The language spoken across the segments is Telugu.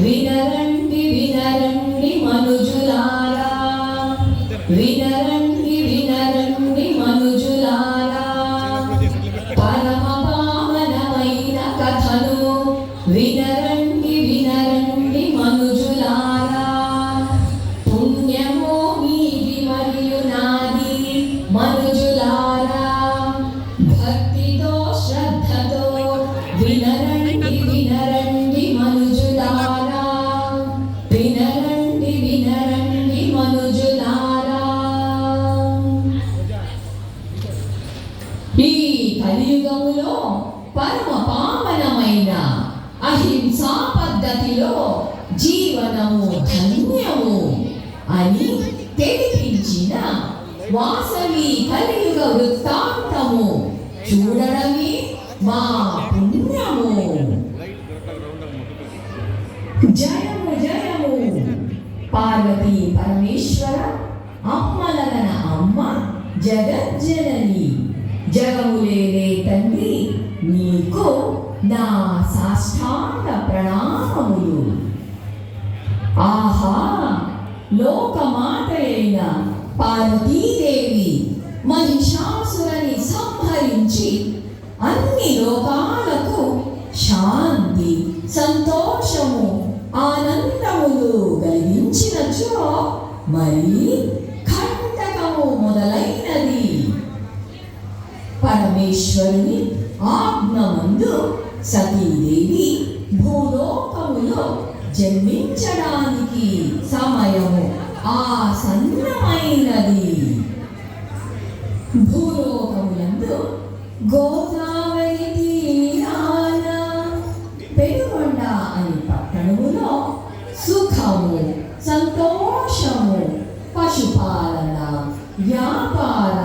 వినరండి వినరండి మనుజులారా, వినరండి వినరండి మనుజులారా, పరమ పావనమైన కథను వినరండి వినరండి మనుజులారా. పుణ్యమో మీది మరియు నాది మనుజులారా, భక్తితో శ్రద్ధతో వినరండి వినరండి మనుజులారా, వినరండి వినరండి మనుజులారా. ఈ కలియుగములో పరమ పావనమైన అహింసా పద్ధతిలో జీవనము ధన్యము అని తెలిపించిన వాసవి కలియుగ వృత్తాంతము చూడడమే మా పుణ్యము. జయము జయము పార్వతీ పరమేశ్వర అమ్మలగన అమ్మ జగజ్జనని, జగములేలే తండ్రి నీకు నా సాష్టాంగ ప్రణామములు. ఆహా, లోకమాత అయిన పార్వతీదేవి మహిషాసురని సంహరించి అన్ని లోకాలకు శాంతి సంతోషము ఆనందములు కలిగించినచో మరి కంటకము మొదలైనది. పరమేశ్వరుని ఆజ్ఞమందు సతీదేవి భూలోకములో జన్మించడానికి సమయము ఆసన్నమైనది. భూలోకములందు గోదావరి తీరాన పెనుగొండ అని పట్టణములో సుఖము సంతోషము పశుపాలన వ్యాపార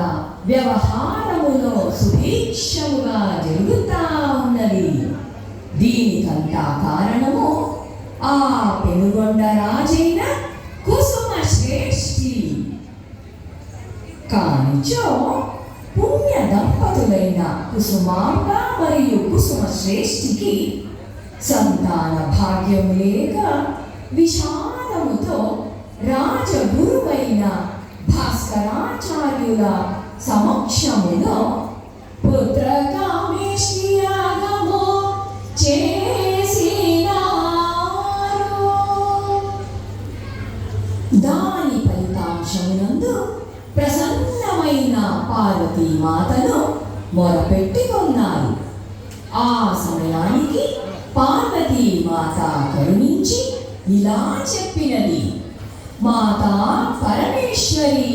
వ్యవహారములో సుభిక్షముగా జరుగుతా ఉన్నది. దీనికంతా కారణము ఆ పెనుగొండ రాజైన కుసుమ శ్రేష్ఠి. కానిచో పుణ్య దంపతులైన కుసుమాంబ మరియు కుసుమ శ్రేష్ఠికి సంతాన భాగ్యం లేక విషాదముతో రాజగురువైన భాస్కరాచార్యుల సమక్షములో పుత్రకామేష్టియాగము చేసినారు. దాని ఫలితాంశమునందు ప్రసన్నమైన పార్వతీ మాతను మొరపెట్టుకున్నారు. ఆ సమయానికి పార్వతీ మాత కరుణించి ఇలా చెప్పినది: మాతా పరమేశ్వరి,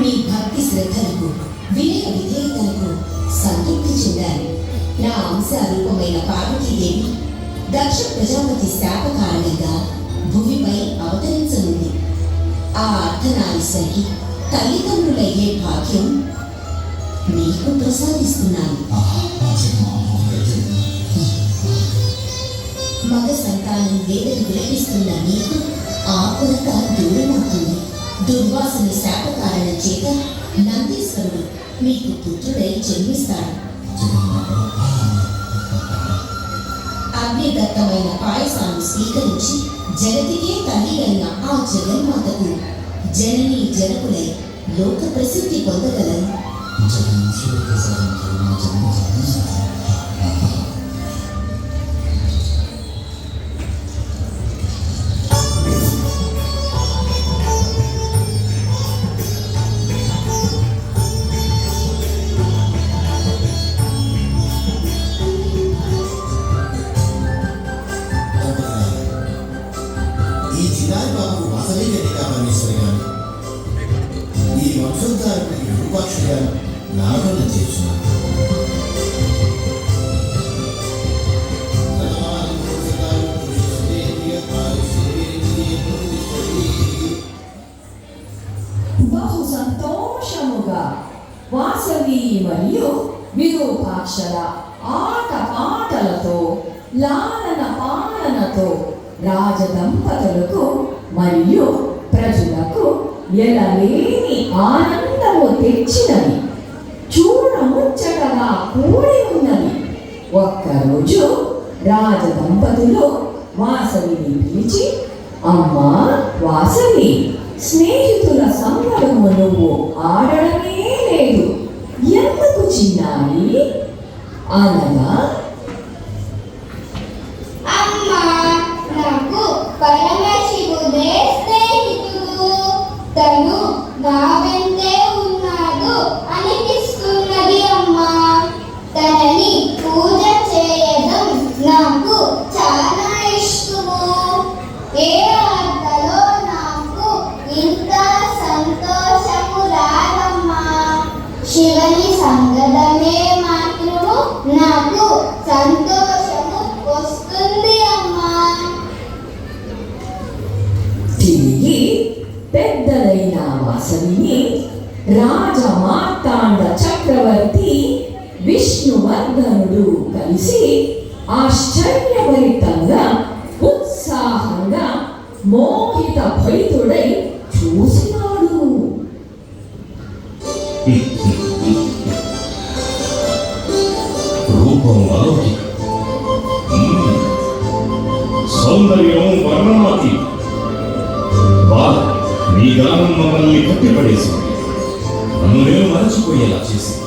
మీ భక్తి శ్రద్ధలకు వినయ విధేయతలకు సంతృప్తి చెందారు. నా అంశ రూపమైన పార్వతీదేవి దక్ష ప్రజాపతి శాప కారణంగా భూమిపై అవతరించనుంది. ఆ అర్ధనారీశ్వరికి తల్లిదండ్రులయ్యే భాగ్యం నీకు ప్రసాదిస్తున్నాను. మగ సంతానం వేదన విలపిస్తున్న నీకు ఆ కొరత దూరమవుతుంది. దుర్వాసన శాప కారణం చేత నందీశ్వరుడు మీకు పుత్రుడై జన్మిస్తాడు. అగ్నిదత్తమైన పాయసాన్ని స్వీకరించి జగతికే తల్లి అయిన ఆ జగన్మాతకు జననీ జనకులై లోక ప్రసిద్ధి పొందగలరు. ఈ చిన్నారి బాబు వాసవి కన్యకా పరమేశ్వరి గారు, ఈ వంశోద్ధారకుడి విరూపాక్ష గారు నామకరణం చేస్తున్నారు. బహు సంతోషముగా వాసవి మరియు విరూపాక్షల ఆట పాటలతో లాలన పాలనతో రాజదంపతులకు మరియు ప్రజలకు ఎలలేని ఆనందము తెచ్చినవి, చూడముచ్చటగా కూడి ఉన్నవి. ఒక్కరోజు రాజదంపతులు వాసవిని పిలిచి, అమ్మా వాసవి, స్నేహితుల సంగడము నువ్వు ఆడడమే లేదు, ఎందుకు చిన్నారి అనగా, అమ్మా నాకు పరమశివుడే స్నేహితుడు, తను నా వెంటే ఉన్నాడు అనిపిస్తున్నది అమ్మా. తనని పూజ చేయడం నాకు చాలా ఇష్టము. ఏ ఆటలో నాకు ఇంత సంతోషము రాదమ్మా. శివుని సంగడమే మాత్రము నాకు సంతోషము వస్తుంది అమ్మా. తిరిగి పెద్దలైన వాసవిని రాజమార్తాండ చక్రవర్తి విష్ణువర్ధనుడు కలిసి ఆశ్చర్యభరితంగా ఉత్సాహంగా మోహిత భరితుడై చూసినాడు. రూపం అలౌకిక, సౌందర్యం వర్ణనాతి. బాధ నీ గానం మమ్మల్ని కట్టిపడేసింది, నన్ను నేను మరచిపోయేలా చేసింది.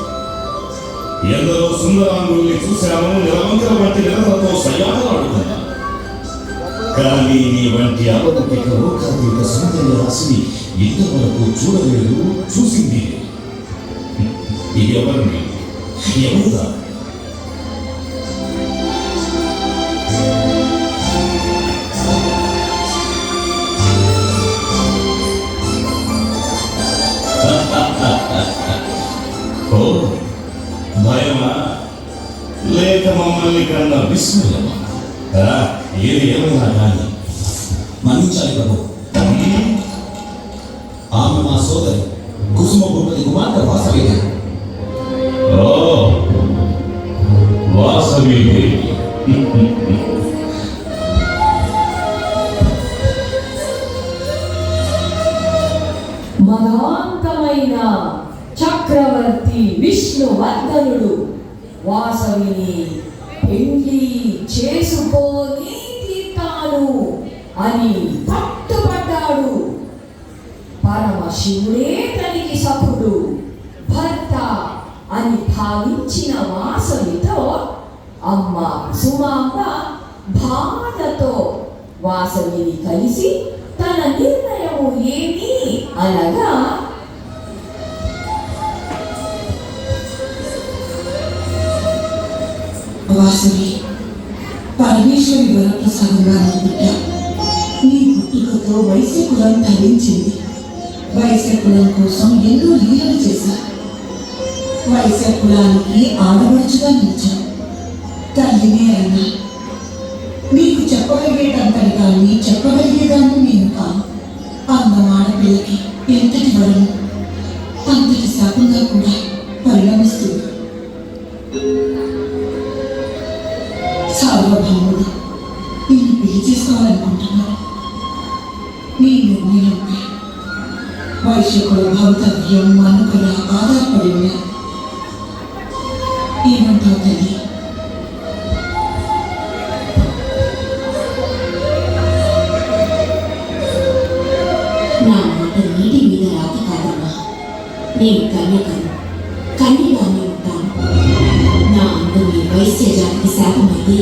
ఎందరో సుందరాంగుల్ని చూశాను, నిలవంకర వంటి నిలవలతో సయాటలాడుతున్నా. కానీ నీ వంటి అలౌకిక లోకాతీత సౌందర్య రాశిని ఇంతవరకు చూడలేదు, చూసింది. ఇది ఎవరిని ఎవరుదా? ఓ భయమా లేక మమ్మల్ని కన్నా విస్మయమా? ఏది ఏమైనా కానీ మన్నించాలి ప్రభు. ఆమె మా సోదరి కుసుమ భూపతి కుమార్తె వాసవి గారు. ఓ వాసవి దేవి, మదాంతమైన చక్రవర్తి విష్ణువర్ధనుడు వాసవిని పెళ్లి చేసుకోని తీర్తాను అని పట్టుపడ్డాడు. పరమశివుడే తనకి సఖుడు, భర్త అని భావించిన వాసవితో అమ్మ సుమాంబ బాధతో వాసవిని కలిసి తన నిర్ణయము ఏమి అనగా, వాసవి, పరమేశ్వరి వరప్రసాదంగా పుట్ట. నీ పుట్టుకతో వైశ్యకులం ధరించింది. వైశ్యకులం కోసం ఎన్నో లీలలు చేశారు. వైశ్యకులానికి ఆడపడుచుగా నిలిచావు. తల్లినే అయినా నీకు చెప్పగలిగేటంతటి కానీ చెప్పగలిగేదాన్ని నేను కాను. అందం ఆడపిల్లకి ఎంతటి వరము అంతటి శాపంగా కూడా పరిణమిస్తుంది. సార్వభౌముడు నిన్ను పెళ్లి చేసుకోవాలనుకుంటున్నాను. నీ నిర్ణయంపై వైశ్యకుల భవితవ్యం మనుగడ ఆధారపడి ఉన్నారు. ఏమంటావు తల్లి? నా మాట నీటి మీద రాత కాదమ్మా. నేను కన్యకను, కన్యగానే ఉంటాను. నా అందం ఈ వైశ్య జాతికి శాపమైతే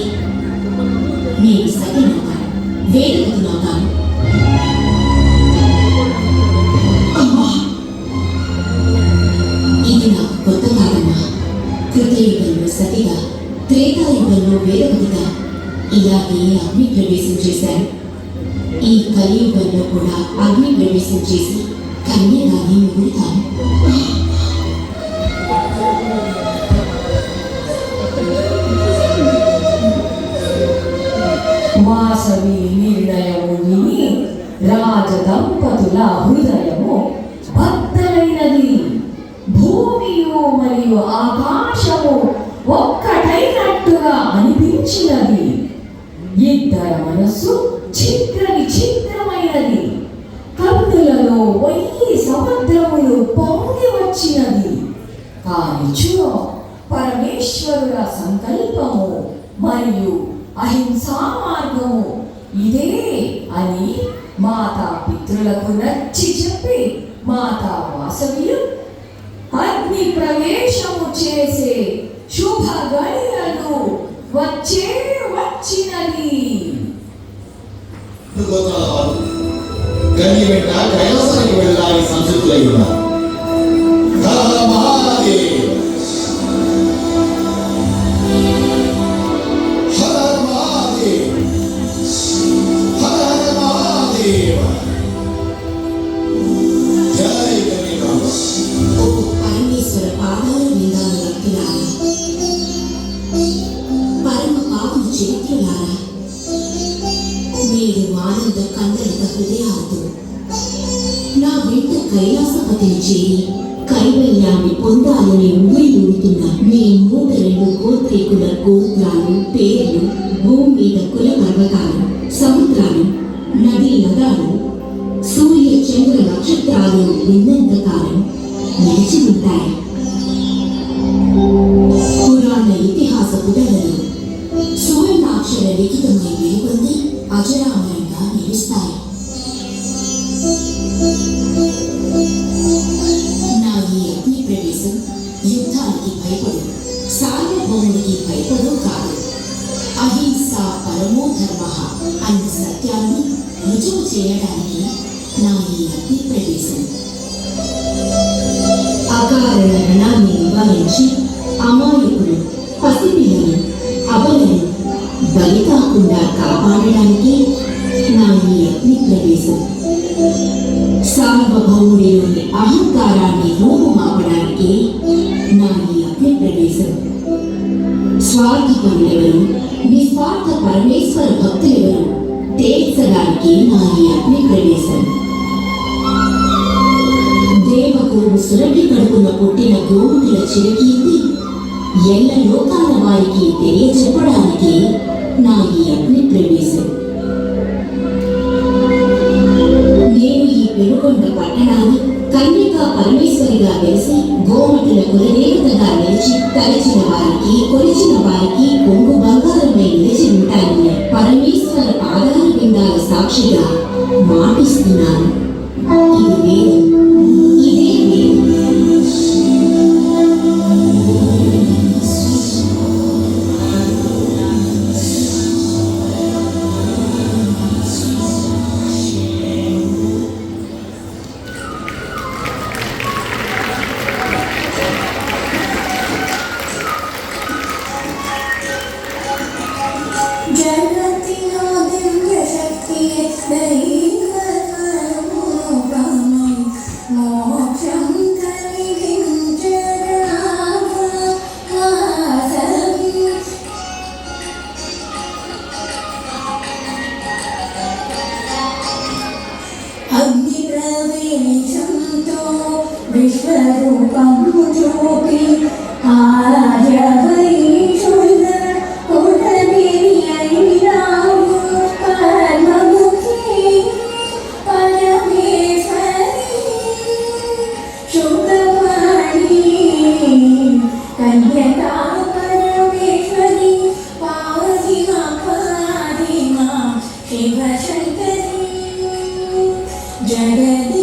నేను సత్యనవుతాను, వేదవతినవుతాను. అమ్మా, ఇది నాకు కొత్త కాదమ్మా. కృతయుగంలో సతిగా, త్రేతాయుగంలో వేదవతిగా ఇలాగే అగ్ని ప్రవేశం చేశాను. ఈ కలియుగంలో కూడా అగ్ని ప్రవేశం చేసి కన్యగానే మిగులుతాను. వాసవి నిర్ణయము విని రాజదంపతుల హృదయము బద్దలైనది. భూమియు మరియు ఆకాశము ఒక్కటైనట్టుగా అనిపించినది. ఇద్దరి మనస్సు ఛిద్ర విఛిద్రమైనది. కన్నులలో 1000 సముద్రములు పొంగి వచ్చినది. కానీ చూడు, పరమేశ్వరుల సంకల్పము మరియు అహింసా మార్గము ఇదే అని మాతా పితృలకు నచ్చి చెప్పి మాతా వాసవియు అగ్ని ప్రవేశము చేసే శుభ గడియలు వచ్చినది. గోత్రాల వారు గని వెంట కైలాసానికి వెళ్ళడానికి సంసిద్ధులై ఉన్నారు. హర మహాదేవ్, హర మహాదేవ్, హర మహాదేవ్. జై గణేశాయ. ఓ పరమేశ్వర పాదాల విందాల భక్తులారా, పరమ పావన చరిత్రలారా, నేడు ఆనంద కందలిత హృదయాలతో నా వెంట కైలాసపతిని చేరి కైవల్యాన్ని పొందాలని ఉవ్విళ్ళూరుతున్న మీ 102 గోత్రీకుల గోత్రాలు, పేర్లు, భూమి మీద కుల పర్వతాలు, సముద్రాలు, నదీ నదాలు, సూర్య చంద్ర నక్షత్రాలు ఉన్నంతకాలం నిలిచి ఉంటాయి. పురాణ ఇతిహాస పుటలలో సువర్ణాక్షర లిఖితమై వెలుగొంది అజరామరంగా నిలుస్తాయి. నా ఈ అగ్ని ప్రవేశం యుద్ధానికి భయపడు, సార్వభౌముడికి భయపడు కాదు. అహింస పరమో ధర్మ అన్న సత్యాన్ని రుజువు చేయడానికి నా ఈ అగ్ని ప్రవేశం. అకారణ రణాన్ని నివారించి అమాయకులు, పసిపిల్లలు, అబలను బలి కాకుండా కాపాడడానికి నా ఈ అగ్ని ప్రవేశం. సార్వభౌముడిలోని అహంకారాన్ని రూపుమాపడానికి నా ఈ అగ్ని ప్రవేశం. స్వార్థపరులెవరు, నిస్వార్థ పరమేశ్వర భక్తులెవరు తేల్చడానికి నా ఈ అగ్ని ప్రవేశం. దేవగోవు సురభి కడుపున పుట్టిన గోవుల చిరకీర్తి ఎల్ల లోకాల వారికి తెలియచెప్పడానికి నా ఈ అగ్ని ప్రవేశం. నేను ఈ పెనుకొండ పట్టణాన్ని కన్యకా పరమేశ్వరిగా వెలిసి గోమటుల కులదేవతగా నిలిచి తలచిన వారికి, కొలిచిన వారికి కొంగు బంగారమై నిలిచి ఉంటానని పరమేశ్వర పాదాల బిందాల సాక్షిగా మాటిస్తున్నాను. ఇది వేదం, ఇదే వేదం. జగతిలో దివ్య శక్తి దైవ ప్రవేశంతో విశ్వరూపం చూపి ఆర్యవైశుల కులదేవి అయినావు పరమముఖి పరమేశ్వరి శుభవాణి కన్యకా పరమేశ్వరి పావతిమా పాదిమా శివశంకరి జగద